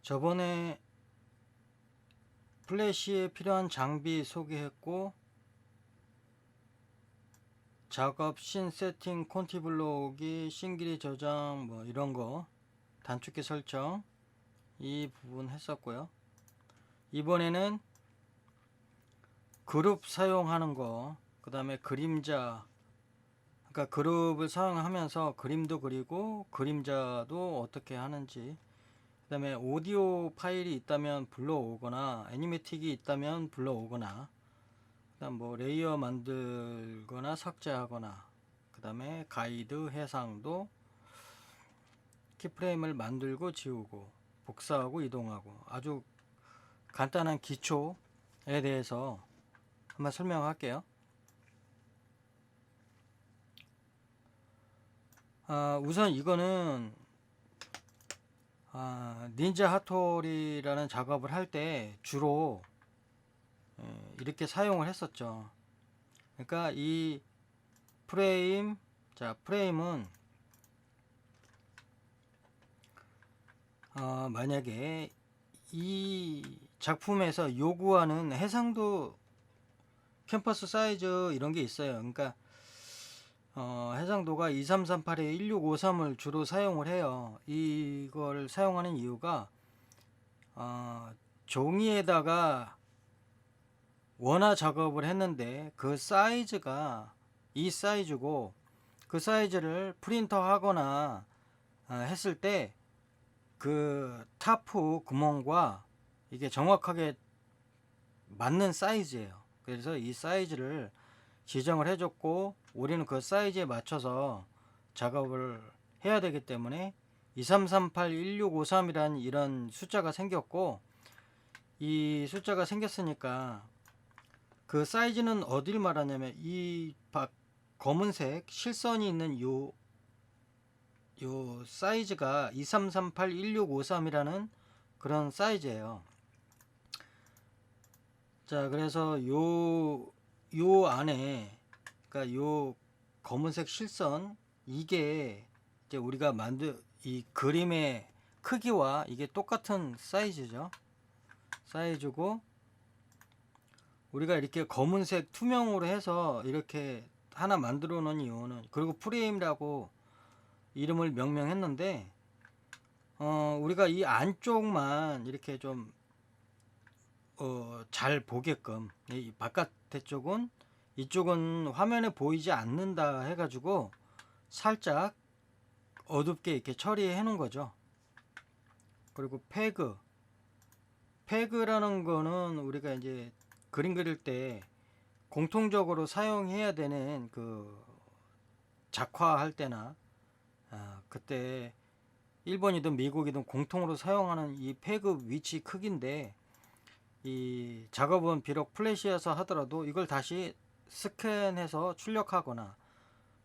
저번에 플래시에 필요한 장비 소개했고, 작업 신 세팅 콘티 블록이 싱글이 저장 뭐 이런거 단축키 설정 이 부분 했었고요. 이번에는 그룹 사용하는 거, 그 다음에 그림자, 그러니까 그룹을 사용하면서 그림도 그리고 그림자도 어떻게 하는지, 그 다음에 오디오 파일이 있다면 불러오거나 애니메틱이 있다면 불러오거나, 그 다음 뭐 레이어 만들거나 삭제하거나, 그 다음에 가이드 해상도, 키프레임을 만들고 지우고 복사하고 이동하고, 아주 간단한 기초에 대해서 한번 설명할게요. 우선 이거는 닌자 하토리라는 작업을 할 때 주로 이렇게 사용을 했었죠. 그러니까 이 프레임, 프레임은 만약에 이 작품에서 요구하는 해상도 캠퍼스 사이즈 이런 게 있어요. 그러니까 해상도가 2338에 1653을 주로 사용을 해요. 이걸 사용하는 이유가 종이에다가 원화 작업을 했는데 그 사이즈가 이 사이즈고, 그 사이즈를 프린터 하거나 했을 때 그 타프 구멍과 이게 정확하게 맞는 사이즈예요. 그래서 이 사이즈를 지정을 해줬고, 우리는 그 사이즈에 맞춰서 작업을 해야 되기 때문에 2338 1653이라는 이런 숫자가 생겼고, 이 숫자가 생겼으니까 그 사이즈는 어딜 말하냐면 이 검은색 실선이 있는 요 사이즈가 2338 1653이라는 그런 사이즈예요. 자, 그래서 요 안에, 그러니까 요 검은색 실선, 이게 이제 우리가 이 그림의 크기와 이게 똑같은 사이즈죠. 사이즈고, 우리가 이렇게 검은색 투명으로 해서 이렇게 하나 만들어 놓은 이유는, 그리고 프레임이라고 이름을 명명했는데, 우리가 이 안쪽만 이렇게 좀 잘 보게끔, 이 바깥에 쪽은, 이쪽은 화면에 보이지 않는다 해가지고 살짝 어둡게 이렇게 처리해 놓은 거죠. 그리고 패그라는 거는 우리가 이제 그림 그릴 때 공통적으로 사용해야 되는, 그 작화할 때나 그때 일본이든 미국이든 공통으로 사용하는 이 패그 위치 크기인데, 이 작업은 비록 플래시에서 하더라도 이걸 다시 스캔해서 출력하거나,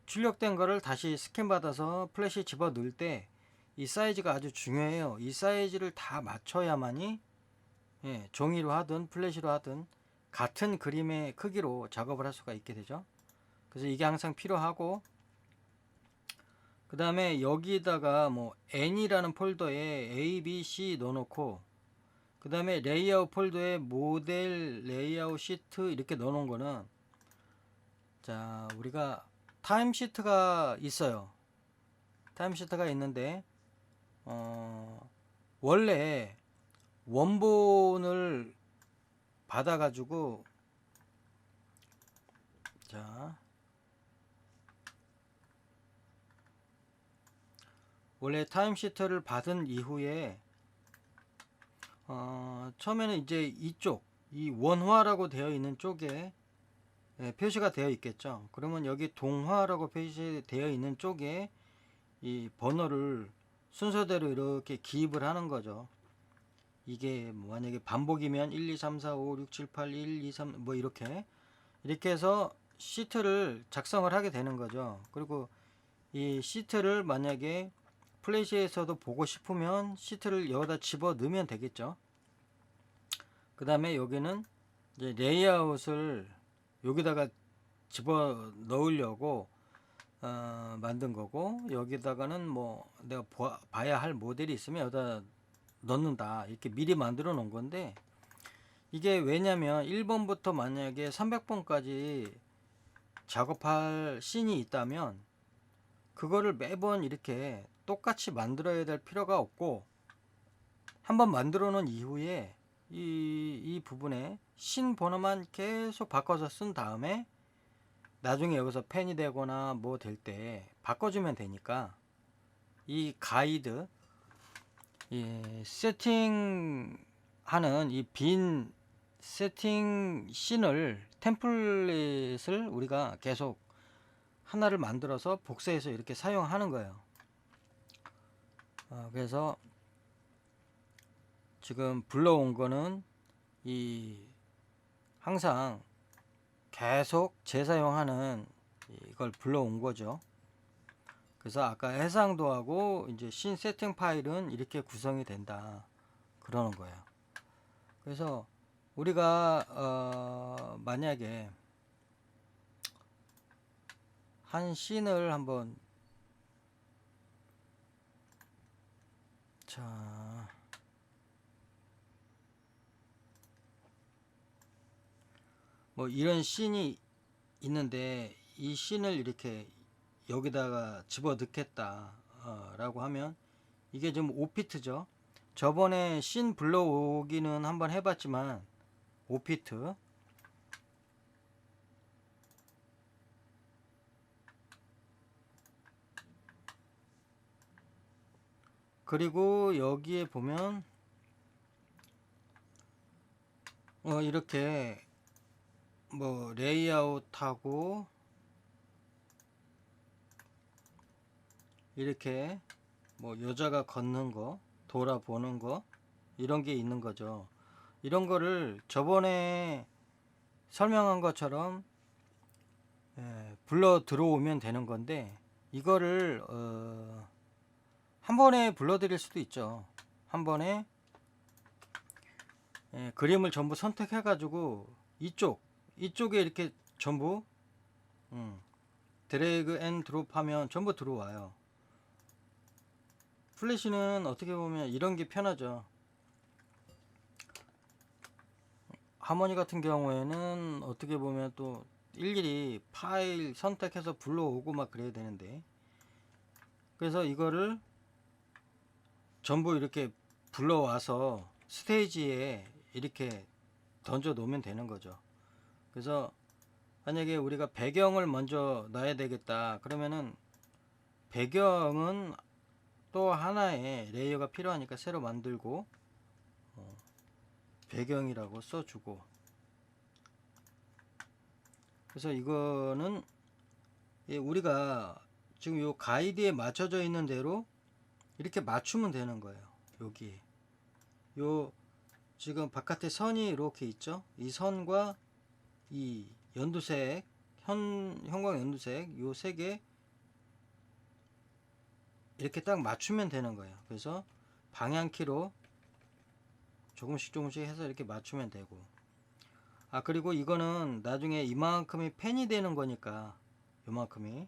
출력된 거를 다시 스캔 받아서 플래시 집어 넣을 때 이 사이즈가 아주 중요해요. 이 사이즈를 다 맞춰야만이 종이로 하든 플래시로 하든 같은 그림의 크기로 작업을 할 수가 있게 되죠. 그래서 이게 항상 필요하고, 그 다음에 여기다가 뭐 N이라는 폴더에 A, B, C 넣어놓고, 그 다음에 레이아웃 폴더에 모델, 레이아웃 시트 이렇게 넣어놓은 거는, 자, 우리가 타임시트가 있어요. 타임시트가 있는데, 원래 원본을 받아가지고, 자, 원래 타임시트를 받은 이후에, 처음에는 이제 이 원화라고 되어 있는 쪽에 표시가 되어 있겠죠. 그러면 여기 동화라고 표시되어 있는 쪽에 이 번호를 순서대로 이렇게 기입을 하는 거죠. 이게 만약에 반복이면 1, 2, 3, 4, 5, 6, 7, 8, 1, 2, 3 뭐 이렇게 해서 시트를 작성을 하게 되는 거죠. 그리고 이 시트를 만약에 플래시에서도 보고 싶으면 시트를 여기다 집어 넣으면 되겠죠. 그 다음에 여기는 이제 레이아웃을 여기다가 집어 넣으려고 만든 거고, 여기다가는 뭐 내가 봐야 할 모델이 있으면 여기다 넣는다 이렇게 미리 만들어 놓은 건데, 이게 왜냐면 1번부터 만약에 300번까지 작업할 씬이 있다면 그거를 매번 이렇게 똑같이 만들어야 될 필요가 없고, 한번 만들어 놓은 이후에 이 부분에 씬 번호만 계속 바꿔서 쓴 다음에 나중에 여기서 펜이 되거나 뭐 될 때 바꿔주면 되니까, 이 가이드, 이 세팅하는 이 빈 세팅 씬을, 템플릿을 우리가 계속 하나를 만들어서 복사해서 이렇게 사용하는 거예요. 그래서 지금 불러온 거는 이 항상 계속 재사용하는 이걸 불러온 거죠. 그래서 아까 해상도하고 이제 씬 세팅 파일은 이렇게 구성이 된다 그러는 거예요. 그래서 우리가 만약에 한 씬을 한번, 자, 뭐 이런 씬이 있는데 이 씬을 이렇게 여기다가 집어 넣겠다 라고 하면, 이게 좀 5피트죠. 저번에 씬 불러오기는 한번 해봤지만 5피트, 그리고 여기에 보면 이렇게 뭐 레이아웃하고 이렇게 뭐 여자가 걷는 거, 돌아보는 거, 이런 게 있는 거죠. 이런 거를 저번에 설명한 것처럼 불러 들어오면 되는 건데, 이거를 한 번에 불러 드릴 수도 있죠. 한 번에 그림을 전부 선택해 가지고 이쪽에 이렇게 전부 드래그 앤 드롭 하면 전부 들어와요. 플래시는 어떻게 보면 이런 게 편하죠. 하모니 같은 경우에는 어떻게 보면 또 일일이 파일 선택해서 불러오고 막 그래야 되는데, 그래서 이거를 전부 이렇게 불러와서 스테이지에 이렇게 던져 놓으면 되는 거죠. 그래서 만약에 우리가 배경을 먼저 놔야 되겠다 그러면은, 배경은 또 하나의 레이어가 필요하니까 새로 만들고 배경이라고 써주고, 그래서 이거는 우리가 지금 요 가이드에 맞춰져 있는 대로 이렇게 맞추면 되는 거예요. 여기 요 지금 바깥에 선이 이렇게 있죠. 이 선과 이 연두색, 형광 연두색 요 세 개 이렇게 딱 맞추면 되는 거예요. 그래서 방향키로 조금씩 해서 이렇게 맞추면 되고, 그리고 이거는 나중에 이만큼이 펜이 되는 거니까, 요만큼이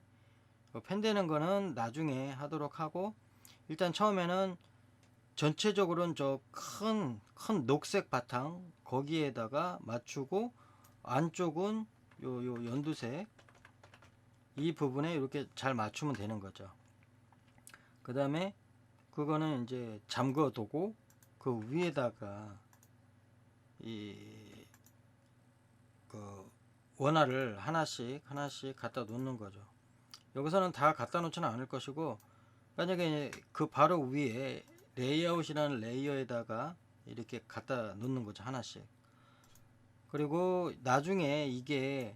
펜 되는 거는 나중에 하도록 하고, 일단 처음에는 전체적으로는 저 큰 녹색 바탕 거기에다가 맞추고, 안쪽은 요 연두색 이 부분에 이렇게 잘 맞추면 되는 거죠. 그 다음에 그거는 이제 잠궈 두고, 그 위에다가 그 원화를 하나씩 갖다 놓는 거죠. 여기서는 다 갖다 놓지는 않을 것이고, 만약에 그 바로 위에 레이아웃이라는 레이어에다가 이렇게 갖다 놓는 거죠, 하나씩. 그리고 나중에 이게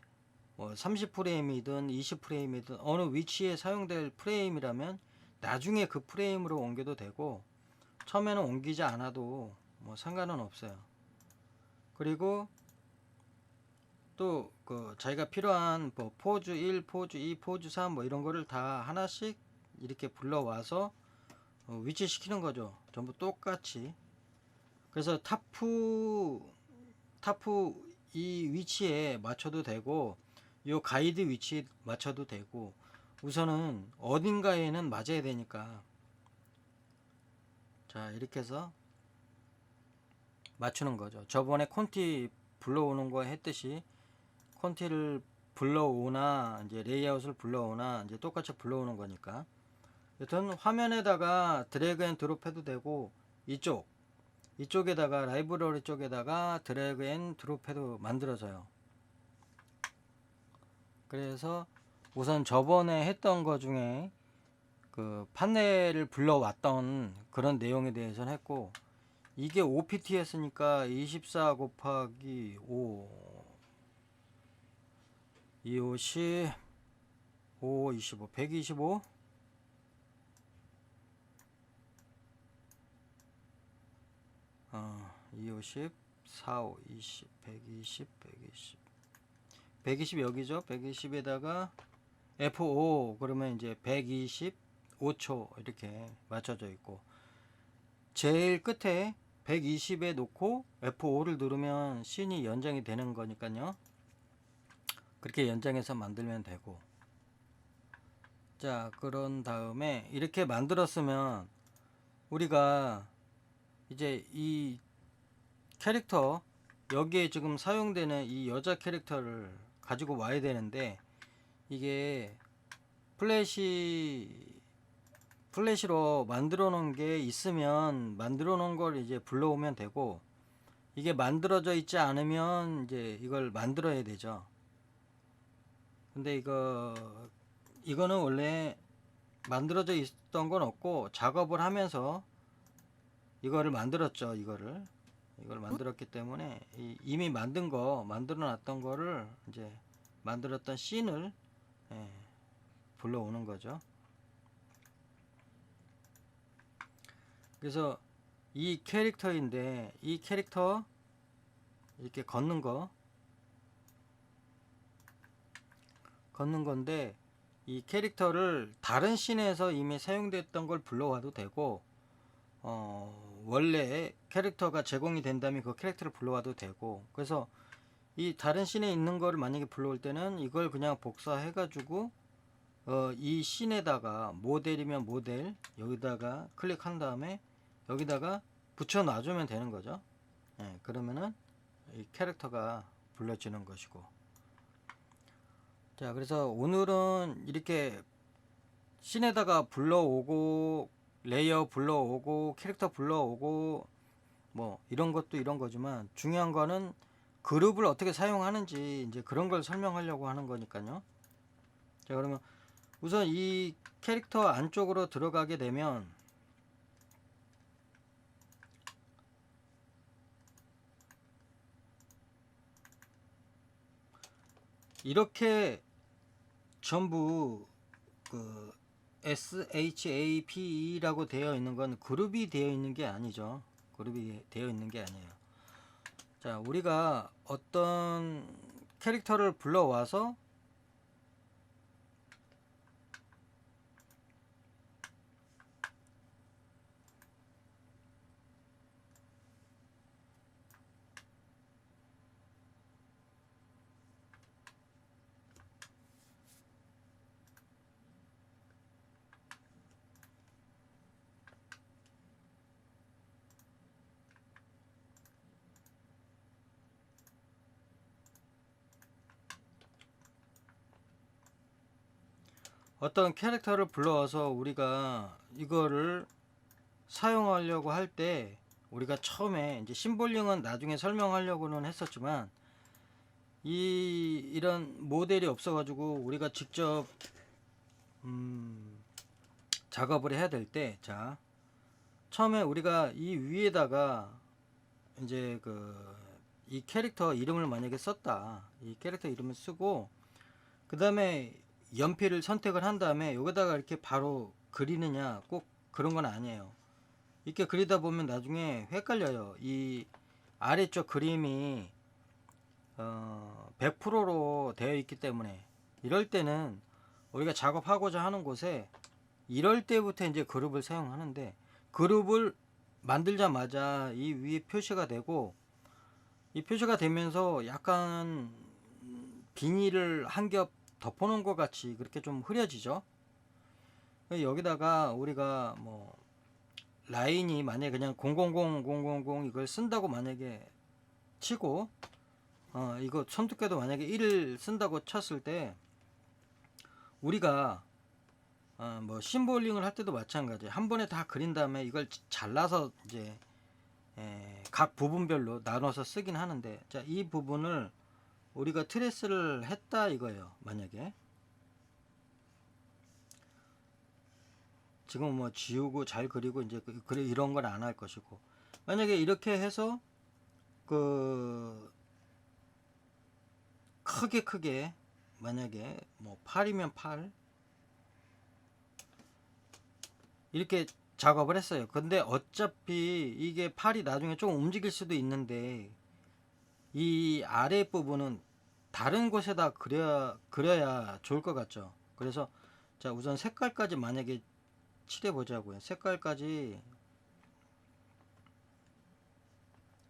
뭐 30프레임이든 20프레임이든 어느 위치에 사용될 프레임이라면 나중에 그 프레임으로 옮겨도 되고, 처음에는 옮기지 않아도 뭐 상관은 없어요. 그리고 또 그 자기가 필요한 뭐 포즈 1, 포즈 2, 포즈 3 뭐 이런 거를 다 하나씩 이렇게 불러와서 위치시키는 거죠. 전부 똑같이. 그래서 타프 이 위치에 맞춰도 되고, 요 가이드 위치에 맞춰도 되고, 우선은 어딘가에는 맞아야 되니까, 자 이렇게 해서 맞추는 거죠. 저번에 콘티 불러오는 거 했듯이 콘티를 불러오나 이제 레이아웃을 불러오나 이제 똑같이 불러오는 거니까. 여튼 화면에다가 드래그 앤 드롭 해도 되고 이쪽에다가 라이브러리 쪽에다가 드래그 앤 드롭 해도 만들어져요. 그래서 우선 저번에 했던 거 중에 그 판넬을 불러왔던 그런 내용에 대해서는 했고, 이게 OPT 했으니까 24 곱하기 5 250 5 25 125 250 4 5 20 120 120 여기죠. 120에다가 F5 그러면 이제 125초 이렇게 맞춰져 있고, 제일 끝에 120에 놓고 F5를 누르면 씬이 연장이 되는 거니까요. 그렇게 연장해서 만들면 되고, 자 그런 다음에 이렇게 만들었으면 우리가 이제 이 캐릭터, 여기에 지금 사용되는 이 여자 캐릭터를 가지고 와야 되는데, 이게 플래시로 만들어 놓은 게 있으면 만들어 놓은 걸 이제 불러오면 되고, 이게 만들어져 있지 않으면 이제 이걸 만들어야 되죠. 근데 이거는 원래 만들어져 있던 건 없고 작업을 하면서 이거를 만들었죠. 이걸 만들었기 때문에 이미 만들어 놨던 거를 이제 만들었던 씬을 불러오는 거죠. 그래서 이 캐릭터인데, 이 캐릭터 이렇게 걷는 건데, 이 캐릭터를 다른 씬에서 이미 사용됐던 걸 불러와도 되고, 원래 캐릭터가 제공이 된다면 그 캐릭터를 불러와도 되고, 그래서 이 다른 씬에 있는 거를 만약에 불러올 때는 이걸 그냥 복사해 가지고 이 씬에다가 모델이면 모델 여기다가 클릭한 다음에 여기다가 붙여 놔주면 되는 거죠. 그러면은 이 캐릭터가 불러지는 것이고. 자, 그래서 오늘은 이렇게 씬에다가 불러오고 레이어 불러오고 캐릭터 불러오고 뭐 이런 것도 이런 거지만, 중요한 거는 그룹을 어떻게 사용하는지 이제 그런 걸 설명하려고 하는 거니까요. 자, 그러면 우선 이 캐릭터 안쪽으로 들어가게 되면 이렇게 전부 그 SHAP라고 되어 있는 건 그룹이 되어 있는 게 아니죠. 그룹이 되어 있는 게 아니에요. 자, 우리가 어떤 캐릭터를 불러와서 어떤 캐릭터를 불러와서 우리가 이거를 사용하려고 할 때, 우리가 처음에 이제 심볼링은 나중에 설명하려고는 했었지만 이런 모델이 없어 가지고 우리가 직접 작업을 해야 될 때, 자 처음에 우리가 이 위에다가 이제 이 캐릭터 이름을 만약에 썼다, 이 캐릭터 이름을 쓰고 그 다음에 연필을 선택을 한 다음에 여기다가 이렇게 바로 그리느냐, 꼭 그런 건 아니에요. 이렇게 그리다 보면 나중에 헷갈려요. 이 아래쪽 그림이 100%로 되어 있기 때문에, 이럴 때는 우리가 작업하고자 하는 곳에 이럴 때부터 이제 그룹을 사용하는데, 그룹을 만들자마자 이 위에 표시가 되고, 이 표시가 되면서 약간 비닐을 한 겹 덮어놓은 것 같이 그렇게 좀 흐려지죠. 여기다가 우리가 뭐 라인이 만약에 그냥 000 이걸 쓴다고 만약에 치고 이거 손두께도 만약에 1을 쓴다고 쳤을 때 우리가 뭐 심볼링을 할 때도 마찬가지 한 번에 다 그린 다음에 이걸 잘라서 이제 각 부분별로 나눠서 쓰긴 하는데, 자, 이 부분을 우리가 트레스를 했다 이거예요. 만약에 지금 뭐 지우고 잘 그리고 이제 그래 이런 건 안 할 것이고, 만약에 이렇게 해서 그 크게 만약에 뭐 8이면 8 이렇게 작업을 했어요. 근데 어차피 이게 팔이 나중에 좀 움직일 수도 있는데 이 아래 부분은 다른 곳에다 그려야 좋을 것 같죠. 그래서 자, 우선 색깔까지 만약에 칠해 보자고요. 색깔까지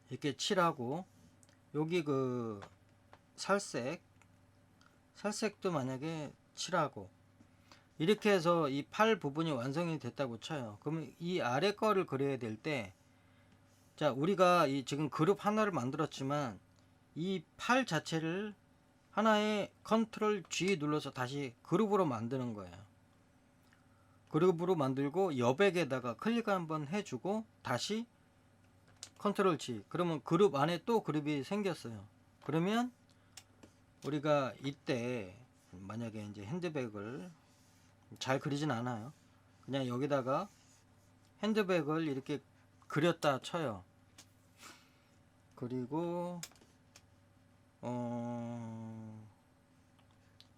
이렇게 칠하고, 여기 그 살색도 만약에 칠하고, 이렇게 해서 이 팔 부분이 완성이 됐다고 쳐요. 그러면 이 아래 거를 그려야 될 때, 자, 우리가 이 지금 그룹 하나를 만들었지만 이 팔 자체를 하나의 컨트롤 G 눌러서 다시 그룹으로 만드는 거예요. 그룹으로 만들고 여백에다가 클릭 한번 해주고 다시 컨트롤 G, 그러면 그룹 안에 또 그룹이 생겼어요. 그러면 우리가 이때 만약에 이제 핸드백을 잘 그리진 않아요. 그냥 여기다가 핸드백을 이렇게 그렸다 쳐요. 그리고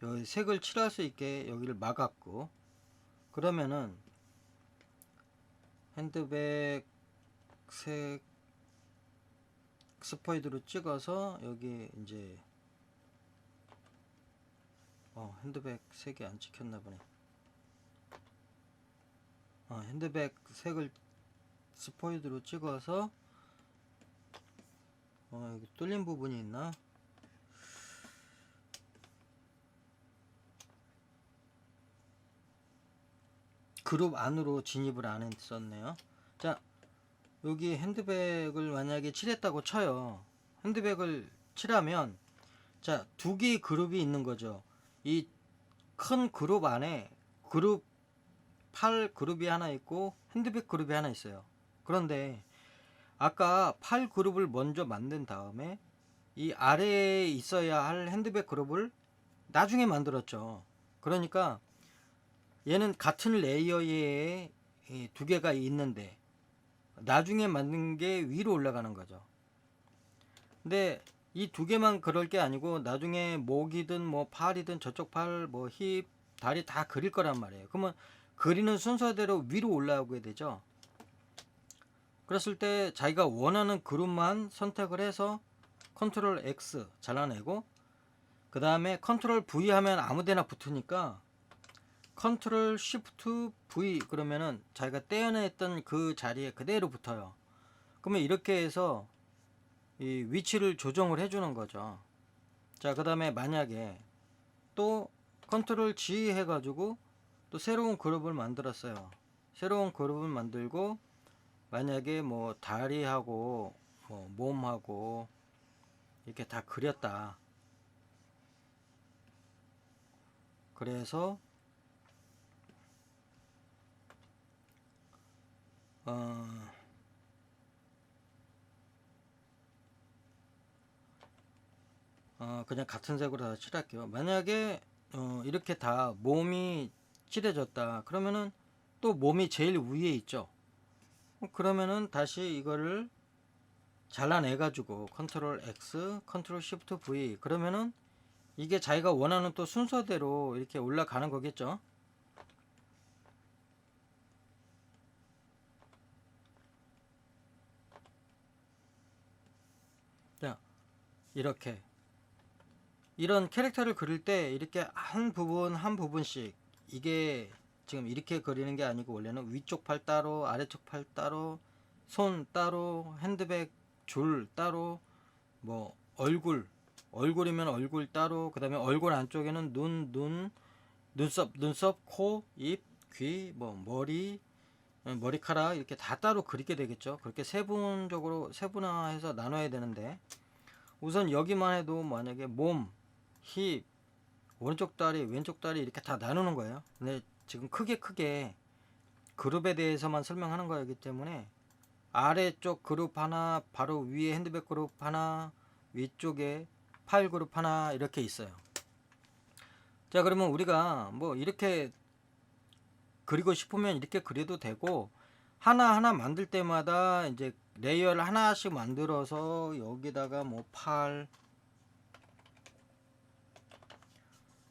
여기 색을 칠할 수 있게 여기를 막았고, 그러면은 핸드백 색 스포이드로 찍어서 여기 이제 핸드백 색이 안 찍혔나 보네. 핸드백 색을 스포이드로 찍어서 여기 뚫린 부분이 있나? 그룹 안으로 진입을 안 했었네요. 자, 여기 핸드백을 만약에 칠했다고 쳐요. 핸드백을 칠하면 자, 두 개의 그룹이 있는 거죠. 이 큰 그룹 안에 그룹 8 그룹이 하나 있고 핸드백 그룹이 하나 있어요. 그런데 아까 8 그룹을 먼저 만든 다음에 이 아래에 있어야 할 핸드백 그룹을 나중에 만들었죠. 그러니까 얘는 같은 레이어에 두 개가 있는데 나중에 만든 게 위로 올라가는 거죠. 근데 이 두 개만 그럴 게 아니고 나중에 목이든 뭐 팔이든 저쪽 팔, 뭐 힙, 다리 다 그릴 거란 말이에요. 그러면 그리는 순서대로 위로 올라오게 되죠. 그랬을 때 자기가 원하는 그룹만 선택을 해서 컨트롤 X 잘라내고, 그 다음에 컨트롤 V 하면 아무데나 붙으니까 컨트롤 쉬프트 V 그러면은 자기가 떼어냈던 그 자리에 그대로 붙어요. 그러면 이렇게 해서 이 위치를 조정을 해주는 거죠. 자, 그 다음에 만약에 또 컨트롤 G 해가지고 또 새로운 그룹을 만들었어요. 새로운 그룹을 만들고 만약에 뭐 다리하고 뭐 몸하고 이렇게 다 그렸다. 그래서 그냥 같은 색으로 다 칠할게요. 만약에 이렇게 다 몸이 칠해졌다 그러면은 또 몸이 제일 위에 있죠. 그러면은 다시 이거를 잘라내 가지고 컨트롤 X 컨트롤 쉬프트 V 그러면은 이게 자기가 원하는 또 순서대로 이렇게 올라가는 거겠죠. 자, 이렇게 이런 캐릭터를 그릴 때 이렇게 한 부분 한 부분씩, 이게 지금 이렇게 그리는 게 아니고 원래는 위쪽 팔 따로 아래쪽 팔 따로 손 따로 핸드백 줄 따로 뭐 얼굴이면 얼굴 따로, 그 다음에 얼굴 안쪽에는 눈, 눈썹, 코, 입, 귀, 뭐 머리, 머리카락 이렇게 다 따로 그리게 되겠죠. 그렇게 세분적으로 세분화해서 나눠야 되는데, 우선 여기만 해도 만약에 몸, 힙, 오른쪽 다리, 왼쪽 다리 이렇게 다 나누는 거예요. 근데 지금 크게 그룹에 대해서만 설명하는 거이기 때문에 아래쪽 그룹 하나, 바로 위에 핸드백 그룹 하나, 위쪽에 파일 그룹 하나 이렇게 있어요. 자, 그러면 우리가 뭐 이렇게 그리고 싶으면 이렇게 그려도 되고, 하나하나 만들 때마다 이제 레이어를 하나씩 만들어서 여기다가 뭐 팔,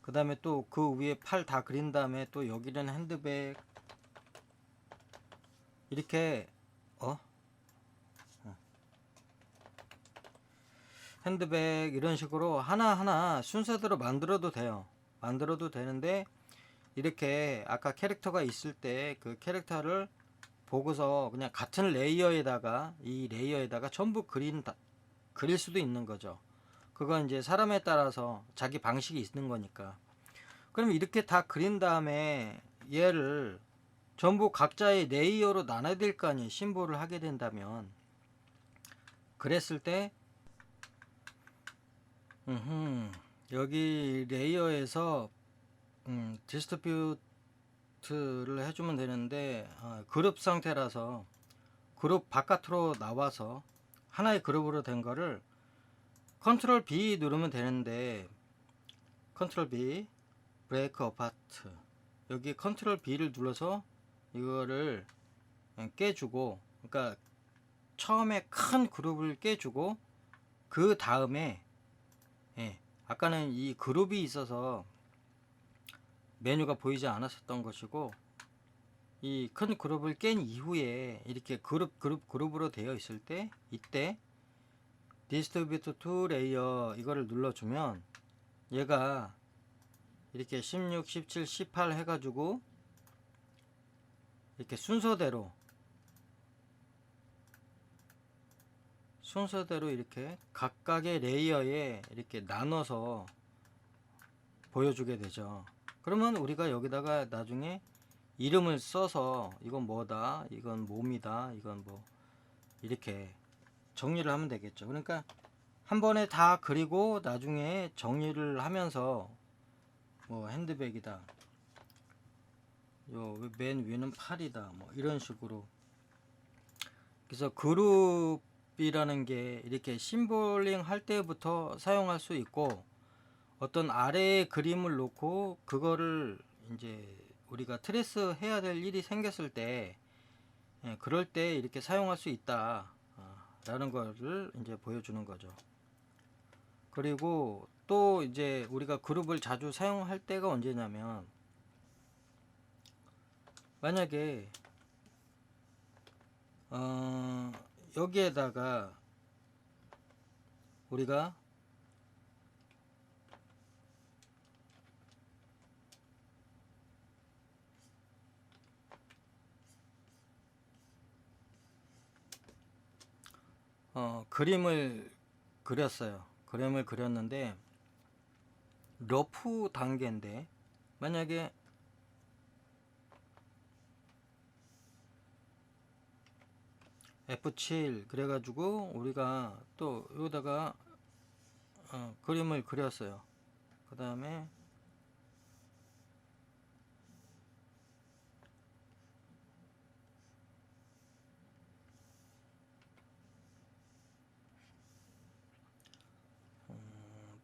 그 다음에 또 그 위에 팔 다 그린 다음에 또 여기는 핸드백, 이렇게 핸드백 이런 식으로 하나하나 순서대로 만들어도 돼요. 만들어도 되는데, 이렇게 아까 캐릭터가 있을 때 그 캐릭터를 보고서 그냥 같은 레이어에다가, 이 레이어에다가 전부 그릴 수도 있는 거죠. 그건 이제 사람에 따라서 자기 방식이 있는 거니까. 그럼 이렇게 다 그린 다음에 얘를 전부 각자의 레이어로 나눠야 될 거 아니에요. 심볼을 하게 된다면. 그랬을 때 여기 레이어에서 디스트리뷰트를 해주면 되는데, 그룹 상태라서 그룹 바깥으로 나와서 하나의 그룹으로 된 거를 컨트롤 B 누르면 되는데, 컨트롤 B 브레이크 어파트, 여기 컨트롤 B를 눌러서 이거를 깨주고, 그러니까 처음에 큰 그룹을 깨주고, 그 다음에 아까는 이 그룹이 있어서 메뉴가 보이지 않았었던 것이고, 이 큰 그룹을 깬 이후에 이렇게 그룹으로 되어 있을 때, 이때 디스트리뷰트 투 레이어 이거를 눌러주면 얘가 이렇게 16, 17, 18 해가지고 이렇게 순서대로 이렇게 각각의 레이어에 이렇게 나눠서 보여주게 되죠. 그러면 우리가 여기다가 나중에 이름을 써서 이건 뭐다, 이건 몸이다, 이건 뭐 이렇게 정리를 하면 되겠죠. 그러니까 한 번에 다 그리고 나중에 정리를 하면서 뭐 핸드백이다, 요 맨 위는 팔이다, 뭐 이런 식으로. 그래서 그룹이라는 게 이렇게 심볼링 할 때부터 사용할 수 있고, 어떤 아래에 그림을 놓고 그거를 이제 우리가 트레이스 해야 될 일이 생겼을 때, 그럴 때 이렇게 사용할 수 있다 라는 거를 이제 보여주는 거죠. 그리고 또 이제 우리가 그룹을 자주 사용할 때가 언제냐면, 만약에 여기에다가 우리가 그림을 그렸어요. 그림을 그렸는데 러프 단계인데, 만약에 F7 그래가지고 우리가 또 여기다가 그림을 그렸어요. 그 다음에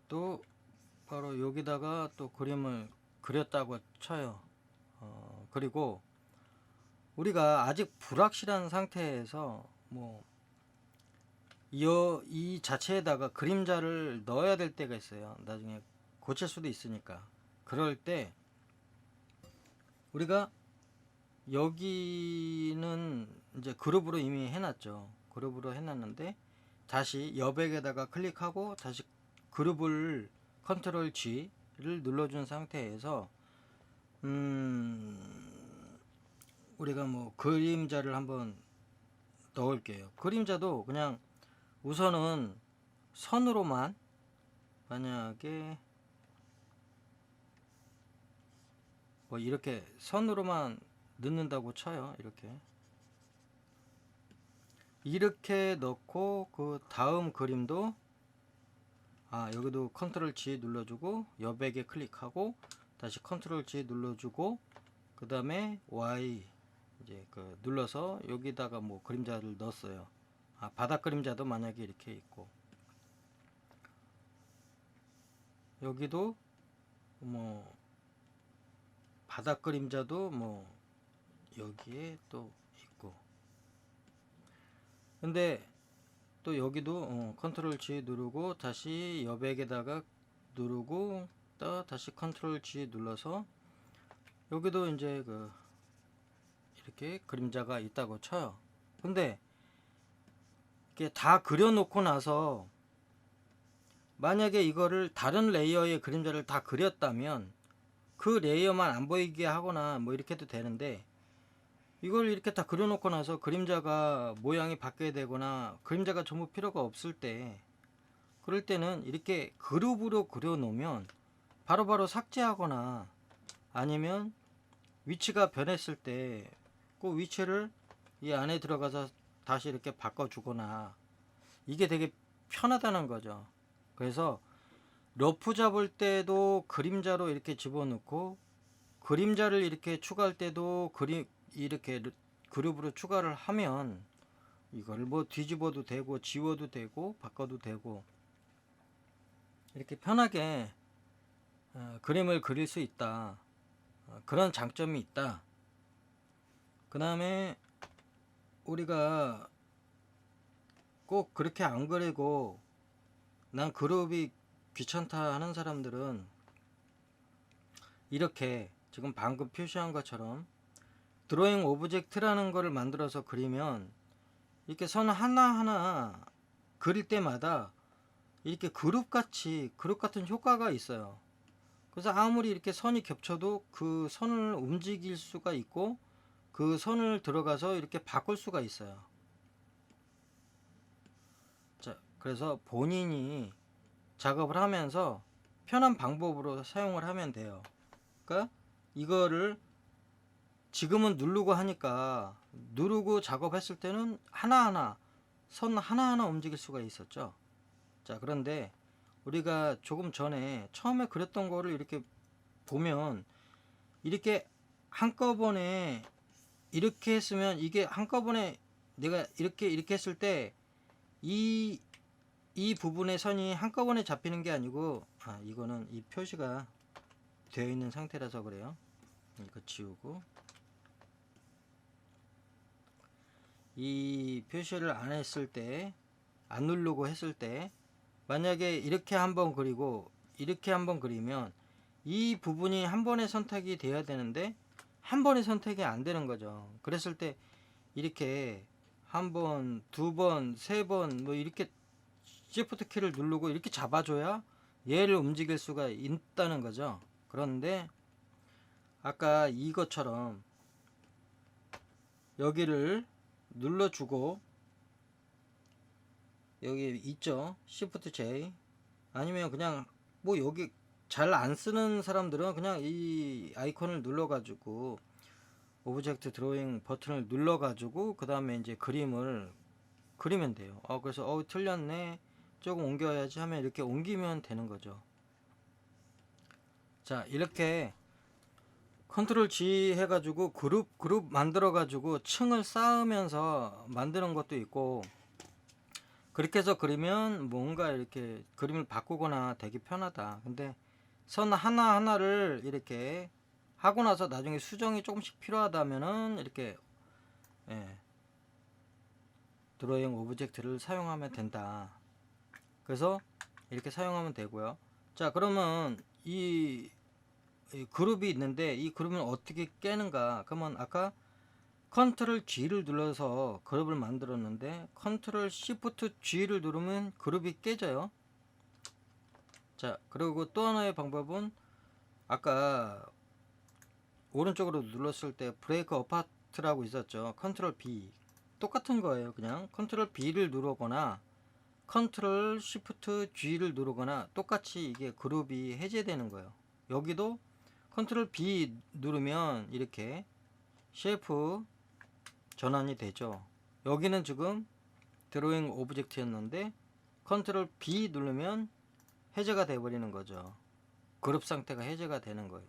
또 바로 여기다가 또 그림을 그렸다고 쳐요. 그리고 우리가 아직 불확실한 상태에서 뭐 이 자체에다가 그림자를 넣어야 될 때가 있어요. 나중에 고칠 수도 있으니까. 그럴 때 우리가 여기는 이제 그룹으로 이미 해놨죠. 그룹으로 해놨는데 다시 여백에다가 클릭하고 다시 그룹을 컨트롤 G를 눌러준 상태에서 우리가 뭐 그림자를 한번 넣을게요. 그림자도 그냥 우선은 선으로만, 만약에 뭐 이렇게 선으로만 넣는다고 쳐요. 이렇게 이렇게 넣고 그 다음 그림도 여기도 컨트롤 G 눌러주고 여백에 클릭하고 다시 컨트롤 G 눌러주고 그 다음에 Y 이제 그 눌러서 여기다가 뭐 그림자를 넣었어요. 바닥 그림자도 만약에 이렇게 있고 여기도 뭐 바닥 그림자도 뭐 여기에 또 있고 근데 또 여기도 컨트롤 G 누르고 다시 여백에다가 누르고 또 다시 컨트롤 G 눌러서 여기도 이제 그 이렇게 그림자가 있다고 쳐요. 근데 이게 다 그려놓고 나서 만약에 이거를 다른 레이어의 그림자를 다 그렸다면 그 레이어만 안 보이게 하거나 뭐 이렇게 해도 되는데 이걸 이렇게 다 그려놓고 나서 그림자가 모양이 바뀌게 되거나 그림자가 전부 필요가 없을 때 그럴 때는 이렇게 그룹으로 그려놓으면 바로바로 삭제하거나 아니면 위치가 변했을 때 그 위치를 이 안에 들어가서 다시 이렇게 바꿔주거나 이게 되게 편하다는 거죠. 그래서 러프 잡을 때도 그림자로 이렇게 집어넣고 그림자를 이렇게 추가할 때도 이렇게 그룹으로 추가를 하면 이걸 뭐 뒤집어도 되고 지워도 되고 바꿔도 되고 이렇게 편하게 그림을 그릴 수 있다. 그런 장점이 있다. 그 다음에 우리가 꼭 그렇게 안 그리고 난 그룹이 귀찮다 하는 사람들은 이렇게 지금 방금 표시한 것처럼 드로잉 오브젝트라는 거를 만들어서 그리면 이렇게 선 하나하나 그릴 때마다 이렇게 그룹 같은 효과가 있어요. 그래서 아무리 이렇게 선이 겹쳐도 그 선을 움직일 수가 있고 그 선을 들어가서 이렇게 바꿀 수가 있어요. 자, 그래서 본인이 작업을 하면서 편한 방법으로 사용을 하면 돼요. 그러니까 이거를 지금은 누르고 하니까 누르고 작업했을 때는 하나하나 선 하나하나 움직일 수가 있었죠. 자, 그런데 우리가 조금 전에 처음에 그렸던 거를 이렇게 보면 이렇게 한꺼번에 이렇게 했으면 이게 한꺼번에 내가 이렇게 했을 때 이 부분의 선이 한꺼번에 잡히는 게 아니고 이거는 이 표시가 되어 있는 상태라서 그래요. 이거 지우고 이 표시를 안 했을 때 안 누르고 했을 때 만약에 이렇게 한번 그리고 이렇게 한번 그리면 이 부분이 한 번에 선택이 돼야 되는데 한 번에 선택이 안 되는 거죠. 그랬을 때 이렇게 한 번, 두 번, 세 번 뭐 이렇게 Shift 키를 누르고 이렇게 잡아줘야 얘를 움직일 수가 있다는 거죠. 그런데 아까 이것처럼 여기를 눌러주고 여기 있죠. Shift J 아니면 그냥 뭐 여기 잘 안 쓰는 사람들은 그냥 이 아이콘을 눌러가지고 오브젝트 드로잉 버튼을 눌러가지고 그 다음에 이제 그림을 그리면 돼요. 그래서 틀렸네 조금 옮겨야지 하면 이렇게 옮기면 되는 거죠. 자, 이렇게 컨트롤 G 해가지고 그룹 만들어 가지고 층을 쌓으면서 만드는 것도 있고 그렇게 해서 그리면 뭔가 이렇게 그림을 바꾸거나 되게 편하다. 근데 선 하나하나를 이렇게 하고 나서 나중에 수정이 조금씩 필요하다면은 이렇게 드로잉 오브젝트를 사용하면 된다. 그래서 이렇게 사용하면 되고요. 자, 그러면 이 그룹이 있는데 이 그룹은 어떻게 깨는가? 그러면 아까 컨트롤 G를 눌러서 그룹을 만들었는데 컨트롤 Shift G를 누르면 그룹이 깨져요. 자, 그리고 또 하나의 방법은 아까 오른쪽으로 눌렀을 때 브레이크 어파트라고 있었죠. 컨트롤 B 똑같은 거예요. 그냥 컨트롤 B를 누르거나 컨트롤 Shift G를 누르거나 똑같이 이게 그룹이 해제되는 거예요. 여기도 컨트롤 B 누르면 이렇게 셰프 전환이 되죠. 여기는 지금 드로잉 오브젝트였는데 컨트롤 B 누르면 해제가 돼 버리는 거죠. 그룹 상태가 해제가 되는 거예요.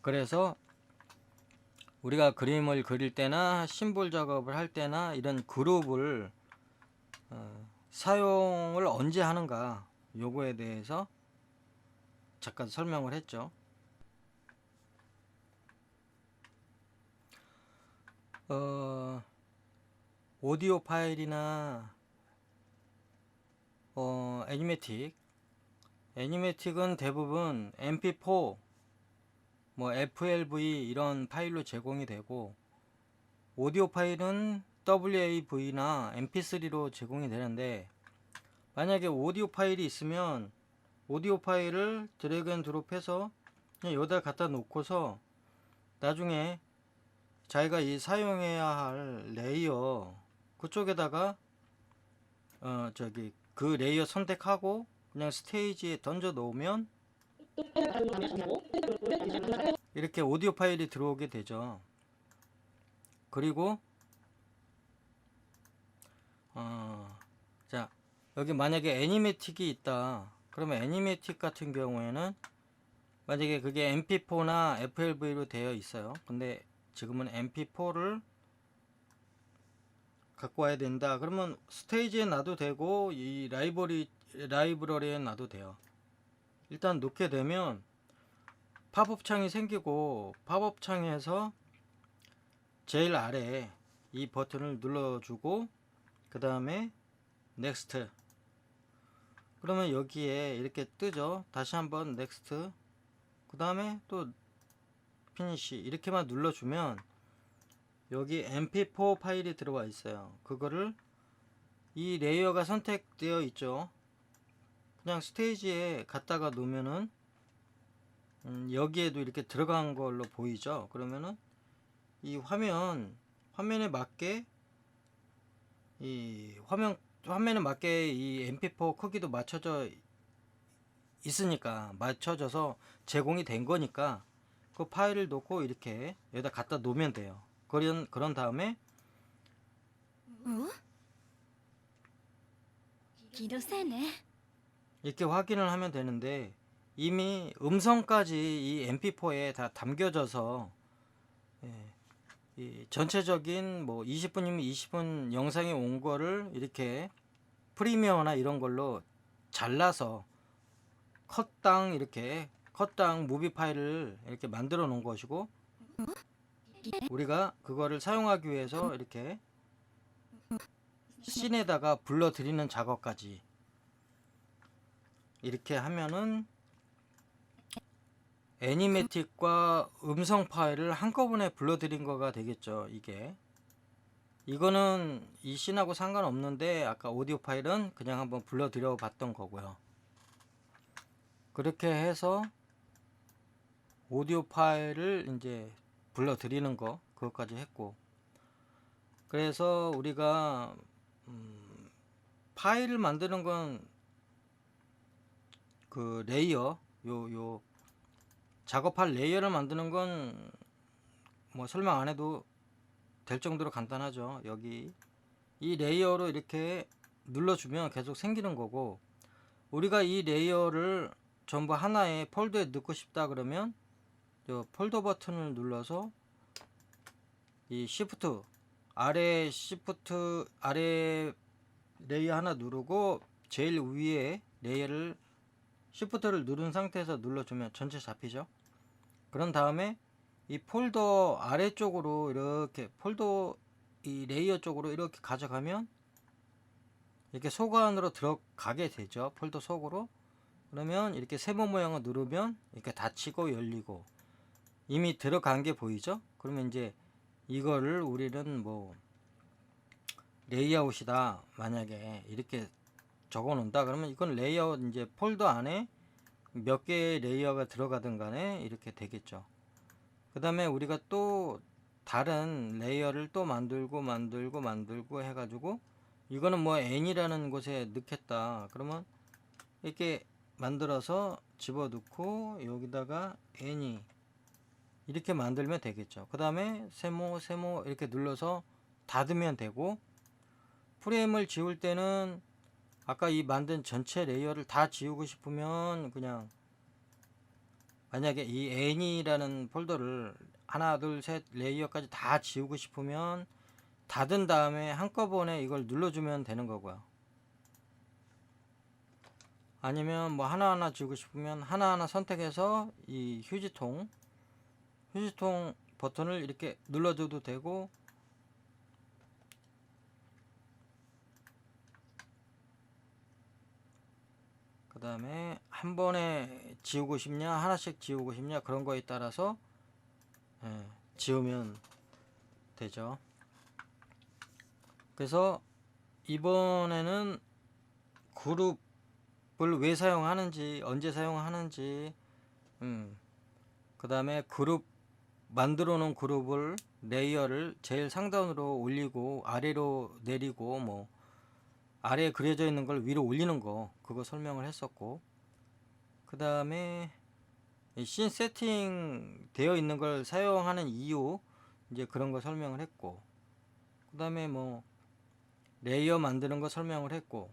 그래서 우리가 그림을 그릴 때나 심볼 작업을 할 때나 이런 그룹을 사용을 언제 하는가, 요거에 대해서 잠깐 설명을 했죠. 오디오 파일이나 애니메틱은 대부분 mp4, 뭐 FLV 이런 파일로 제공이 되고, 오디오 파일은 WAV나 mp3로 제공이 되는데, 만약에 오디오 파일이 있으면 오디오 파일을 드래그 앤 드롭해서 그냥 여기다 갖다 놓고서 나중에 자기가 이 사용해야 할 레이어 그쪽에다가 그 레이어 선택하고 그냥 스테이지에 던져 놓으면 이렇게 오디오 파일이 들어오게 되죠. 그리고 자, 여기 만약에 애니메틱이 있다 그러면 애니메틱 같은 경우에는 만약에 그게 mp4나 FLV로 되어 있어요. 근데 지금은 mp4를 갖고 와야 된다 그러면 스테이지에 놔도 되고 이 라이브러리에 놔도 돼요. 일단 놓게 되면 팝업 창이 생기고, 팝업 창에서 제일 아래 이 버튼을 눌러주고 그 다음에 넥스트, 그러면 여기에 이렇게 뜨죠. 다시 한번 넥스트, 그 다음에 또 피니시 이렇게만 눌러주면 여기 mp4 파일이 들어와 있어요. 그거를 이 레이어가 선택되어 있죠. 그냥 스테이지에 갖다가 놓으면은 여기에도 이렇게 들어간 걸로 보이죠. 그러면은 이 화면에 맞게 이 화면에 맞게 이 mp4 크기도 맞춰져 있으니까, 맞춰져서 제공이 된 거니까 그 파일을 놓고 이렇게 여기다 갖다 놓으면 돼요. 그런 다음에 이렇게 확인을 하면 되는데, 이미 음성까지 이 mp4에 다 담겨져서 이 전체적인 뭐 20분이면 20분 영상이 온 거를 이렇게 프리미어나 이런 걸로 잘라서 컷당 무비 파일을 이렇게 만들어 놓은 것이고, 우리가 그거를 사용하기 위해서 이렇게 씬에다가 불러 드리는 작업까지 이렇게 하면은 애니메틱과 음성 파일을 한꺼번에 불러드린 거가 되겠죠. 이거는 이 씬하고 상관없는데 아까 오디오 파일은 그냥 한번 불러드려 봤던 거고요. 그렇게 해서 오디오 파일을 이제 불러드리는 거 그것까지 했고, 그래서 우리가 파일을 만드는 건 그 레이어 요 작업할 레이어를 만드는 건 뭐 설명 안 해도 될 정도로 간단하죠. 여기 이 레이어로 이렇게 눌러주면 계속 생기는 거고, 우리가 이 레이어를 전부 하나의 폴더에 넣고 싶다 그러면 이 폴더 버튼을 눌러서 이 아래 레이어 하나 누르고 제일 위에 레이어를 시프트를 누른 상태에서 눌러주면 전체 잡히죠. 그런 다음에 이 폴더 아래쪽으로 이렇게 이 레이어 쪽으로 이렇게 가져가면 이렇게 속 안으로 들어가게 되죠. 폴더 속으로. 그러면 이렇게 세모 모양을 누르면 이렇게 닫히고 열리고 이미 들어간 게 보이죠. 그러면 이제 이거를 우리는 뭐 레이아웃이다 만약에 이렇게 적어 놓는다 그러면 이건 레이아웃, 이제 폴더 안에 몇 개의 레이어가 들어가든 간에 이렇게 되겠죠. 그 다음에 우리가 또 다른 레이어를 또 만들고 해가지고 이거는 뭐 n이라는 곳에 넣겠다 그러면 이렇게 만들어서 집어넣고 여기다가 n이 이렇게 만들면 되겠죠. 그 다음에 세모 이렇게 눌러서 닫으면 되고, 프레임을 지울 때는 아까 이 만든 전체 레이어를 다 지우고 싶으면 그냥 만약에 이 N이라는 폴더를 하나 둘 셋 레이어까지 다 지우고 싶으면 닫은 다음에 한꺼번에 이걸 눌러주면 되는 거고요. 아니면 뭐 하나하나 지우고 싶으면 하나하나 선택해서 이 휴지통 버튼을 이렇게 눌러줘도 되고, 그 다음에 한 번에 지우고 싶냐 하나씩 지우고 싶냐 그런 거에 따라서 지우면 되죠. 그래서 이번에는 그룹을 왜 사용하는지, 언제 사용하는지, 그 다음에 그룹 만들어 놓은 그룹을 레이어를 제일 상단으로 올리고 아래로 내리고 뭐 아래에 그려져 있는 걸 위로 올리는 거, 그거 설명을 했었고, 그 다음에 씬 세팅 되어 있는 걸 사용하는 이유, 이제 그런 거 설명을 했고, 그 다음에 뭐 레이어 만드는 거 설명을 했고,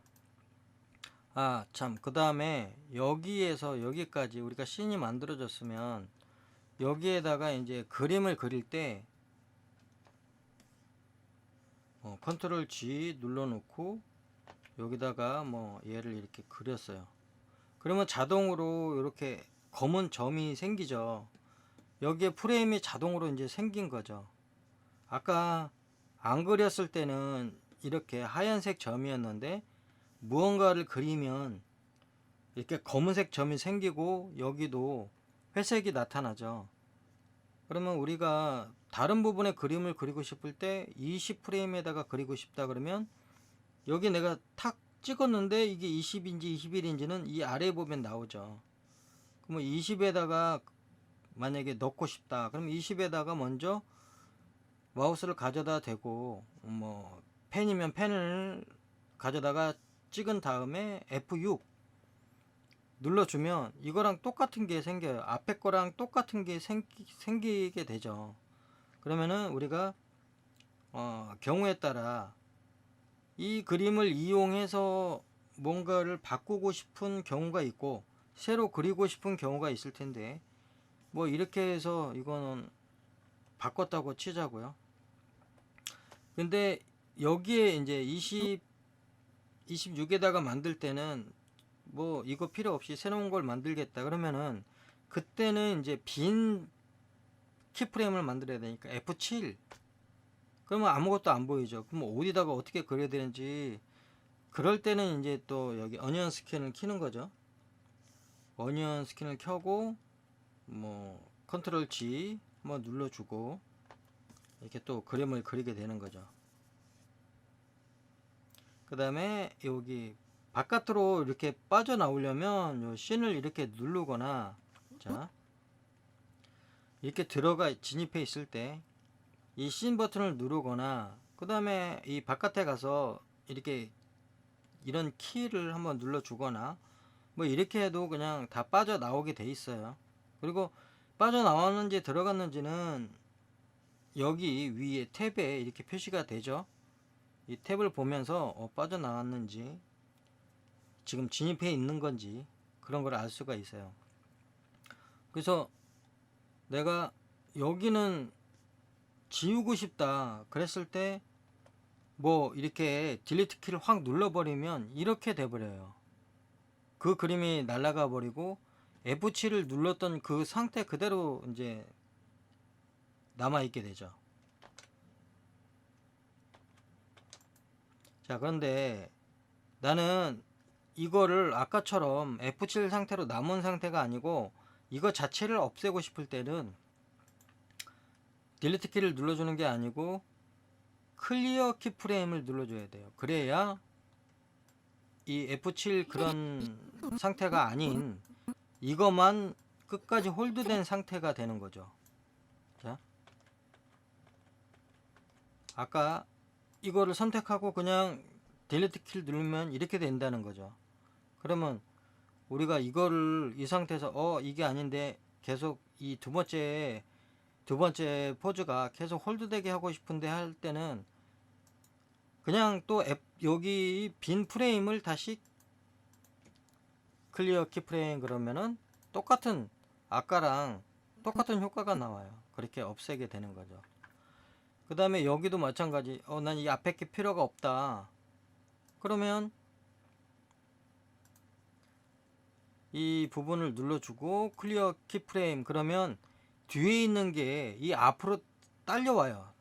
아 참, 그 다음에 여기에서 여기까지 우리가 씬이 만들어졌으면 여기에다가 이제 그림을 그릴 때 컨트롤 G 눌러 놓고 여기다가 뭐 얘를 이렇게 그렸어요. 그러면 자동으로 이렇게 검은 점이 생기죠. 여기에 프레임이 자동으로 이제 생긴 거죠. 아까 안 그렸을 때는 이렇게 하얀색 점이었는데 무언가를 그리면 이렇게 검은색 점이 생기고 여기도 회색이 나타나죠. 그러면 우리가 다른 부분에 그림을 그리고 싶을 때 20프레임에다가 그리고 싶다 그러면 여기 내가 탁 찍었는데 이게 20인지 21인지는 이 아래에 보면 나오죠. 그러면 20에다가 만약에 넣고 싶다 그럼 20에다가 먼저 마우스를 가져다 대고 뭐 펜이면 펜을 가져다가 찍은 다음에 F6 눌러주면 이거랑 똑같은 게 생겨요. 앞에 거랑 똑같은 게 생기게 되죠. 그러면은 우리가 경우에 따라 이 그림을 이용해서 뭔가를 바꾸고 싶은 경우가 있고 새로 그리고 싶은 경우가 있을 텐데 뭐 이렇게 해서 이거는 바꿨다고 치자고요. 근데 여기에 이제 26에다가 만들 때는 뭐 이거 필요 없이 새로운 걸 만들겠다 그러면은 그때는 이제 빈 키프레임을 만들어야 되니까 F7 그러면 아무것도 안 보이죠. 그럼 어디다가 어떻게 그려야 되는지 그럴 때는 이제 또 여기 어니언 스캔을 키는 거죠. 어니언 스캔을 켜고 뭐 컨트롤 G 한번 눌러주고 이렇게 또 그림을 그리게 되는 거죠. 그 다음에 여기 바깥으로 이렇게 빠져나오려면 요 씬을 이렇게 누르거나 자 이렇게 들어가 진입해 있을 때 이 씬 버튼을 누르거나 그 다음에 이 바깥에 가서 이렇게 이런 키를 한번 눌러 주거나 뭐 이렇게 해도 그냥 다 빠져나오게 돼 있어요. 그리고 빠져나왔는지 들어갔는지는 여기 위에 탭에 이렇게 표시가 되죠. 이 탭을 보면서 빠져나왔는지 지금 진입해 있는 건지 그런 걸 알 수가 있어요. 그래서 내가 여기는 지우고 싶다 그랬을 때 뭐 이렇게 딜리트 키를 확 눌러버리면 이렇게 돼버려요. 그 그림이 날아가 버리고 F7을 눌렀던 그 상태 그대로 이제 남아있게 되죠. 자, 그런데 나는 이거를 아까처럼 F7 상태로 남은 상태가 아니고 이거 자체를 없애고 싶을 때는 딜리트 키를 눌러주는 게 아니고 클리어 키프레임을 눌러줘야 돼요. 그래야 이 F7 그런 상태가 아닌 이것만 끝까지 홀드된 상태가 되는 거죠. 자, 아까 이거를 선택하고 그냥 딜리트 키를 누르면 이렇게 된다는 거죠. 그러면 우리가 이거를 이 상태에서 이게 아닌데 계속 이 두 번째 포즈가 계속 홀드되게 하고 싶은데 할 때는 그냥 또 여기 빈 프레임을 다시 클리어 키프레임 그러면은 똑같은 아까랑 똑같은 효과가 나와요. 그렇게 없애게 되는 거죠. 그 다음에 여기도 마찬가지. 난 이 앞에 게 필요가 없다. 그러면 이 부분을 눌러주고 클리어 키프레임 그러면 뒤에 있는 게 이 앞으로 딸려와요.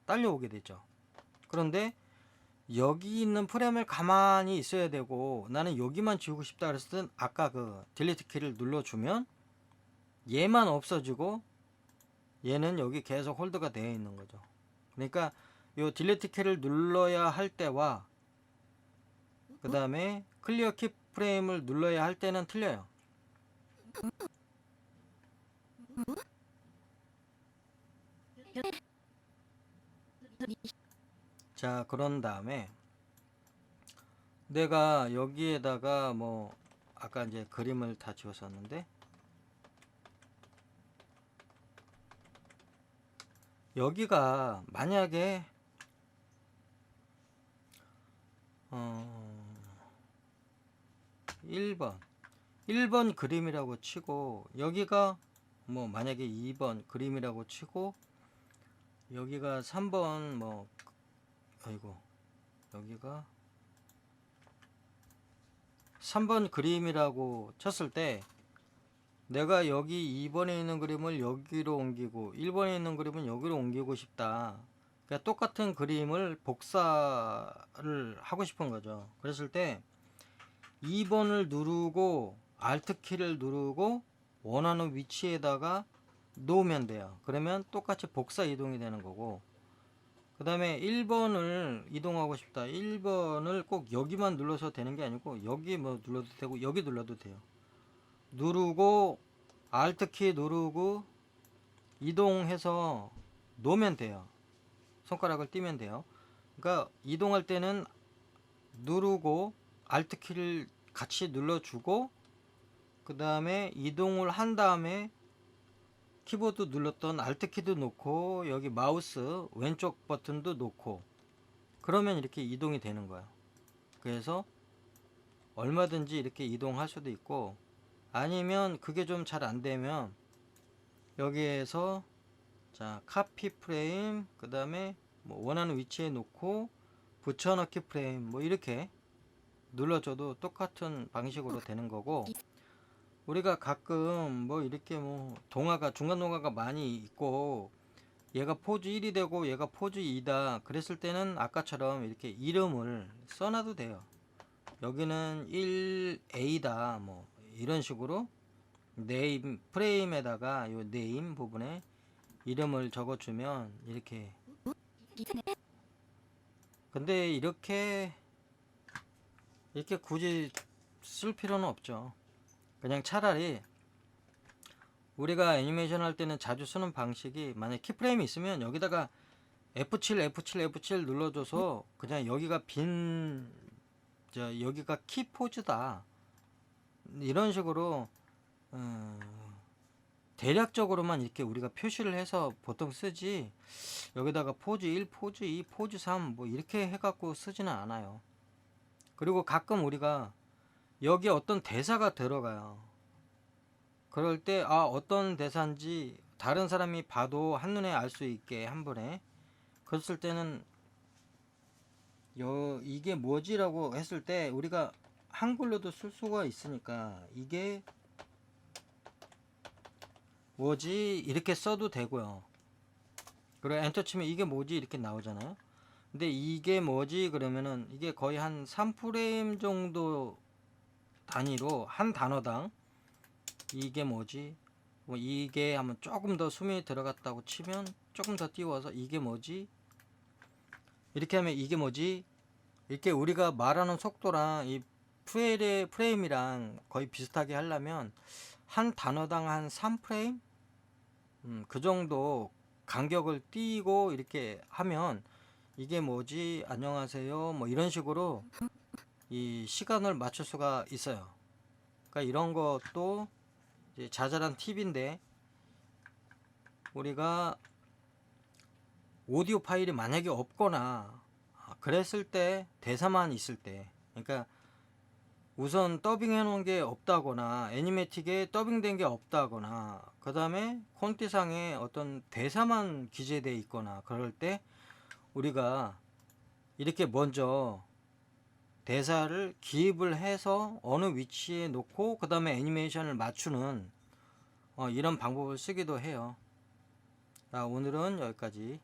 딸려오게 되죠. 그런데 여기 있는 프레임을 가만히 있어야 되고 나는 여기만 지우고 싶다 그랬을 땐 아까 그 딜리트 키를 눌러주면 얘만 없어지고 얘는 여기 계속 홀드가 되어 있는 거죠. 그러니까 요 딜리트 키를 눌러야 할 때와 그 다음에 클리어 키 프레임을 눌러야 할 때는 틀려요. 자, 그런 다음에 내가 여기에다가 뭐 아까 이제 그림을 다 지웠었는데 여기가 만약에 1번 그림이라고 치고 여기가 뭐 만약에 2번 그림이라고 치고 여기가 3번 뭐 아이고 여기가 3번 그림이라고 쳤을 때 내가 여기 2번에 있는 그림을 여기로 옮기고 1번에 있는 그림은 여기로 옮기고 싶다. 그러니까 똑같은 그림을 복사를 하고 싶은 거죠. 그랬을 때 2번을 누르고 Alt 키를 누르고 원하는 위치에다가 놓으면 돼요. 그러면 똑같이 복사 이동이 되는 거고 그 다음에 1번을 이동하고 싶다. 1번을 꼭 여기만 눌러서 되는 게 아니고 여기 뭐 눌러도 되고 여기 눌러도 돼요. 누르고 Alt 키 누르고 이동해서 놓으면 돼요. 손가락을 띄면 돼요. 그러니까 이동할 때는 누르고 Alt 키를 같이 눌러주고 그 다음에 이동을 한 다음에 키보드 눌렀던 Alt 키도 놓고 여기 마우스 왼쪽 버튼도 놓고 그러면 이렇게 이동이 되는 거예요. 그래서 얼마든지 이렇게 이동할 수도 있고 아니면 그게 좀 잘 안되면 여기에서 자 카피 프레임 그 다음에 뭐 원하는 위치에 놓고 붙여넣기 프레임 뭐 이렇게 눌러줘도 똑같은 방식으로 되는 거고 우리가 가끔 뭐 이렇게 뭐 동화가 중간 동화가 많이 있고 얘가 포즈 1이 되고 얘가 포즈 2다 그랬을 때는 아까처럼 이렇게 이름을 써놔도 돼요. 여기는 1A다 뭐 이런 식으로 네임 프레임에다가 요 네임 부분에 이름을 적어주면 이렇게 근데 이렇게 굳이 쓸 필요는 없죠. 그냥 차라리 우리가 애니메이션 할 때는 자주 쓰는 방식이 만약 키프레임이 있으면 여기다가 F7 F7 F7 눌러줘서 그냥 여기가 여기가 키 포즈다 이런 식으로 대략적으로만 이렇게 우리가 표시를 해서 보통 쓰지 여기다가 포즈 1 포즈 2 포즈 3 뭐 이렇게 해갖고 쓰지는 않아요. 그리고 가끔 우리가 여기에 어떤 대사가 들어가요. 그럴 때 어떤 대사인지 다른 사람이 봐도 한눈에 알 수 있게 한 번에 그랬을 때는 이게 뭐지라고 했을 때 우리가 한글로도 쓸 수가 있으니까 이게 뭐지 이렇게 써도 되고요. 그리고 엔터 치면 이게 뭐지 이렇게 나오잖아요. 근데 이게 뭐지 그러면은 이게 거의 한 3프레임 정도 단위로 한 단어당 이게 뭐지 뭐 이게 하면 조금 더 숨이 들어갔다고 치면 조금 더 띄워서 이게 뭐지 이렇게 하면 이게 뭐지 이렇게 우리가 말하는 속도랑 이 프레임이랑 거의 비슷하게 하려면 한 단어당 한 3프레임 그 정도 간격을 띄고 이렇게 하면 이게 뭐지 안녕하세요 뭐 이런 식으로 이 시간을 맞출 수가 있어요. 그러니까 이런 것도 이제 자잘한 팁인데 우리가 오디오 파일이 만약에 없거나 그랬을 때 대사만 있을 때, 그러니까 우선 더빙해 놓은 게 없다거나 애니메틱에 더빙된 게 없다거나 그 다음에 콘티상에 어떤 대사만 기재되어 있거나 그럴 때 우리가 이렇게 먼저 대사를 기입을 해서 어느 위치에 놓고 그 다음에 애니메이션을 맞추는 이런 방법을 쓰기도 해요. 오늘은 여기까지.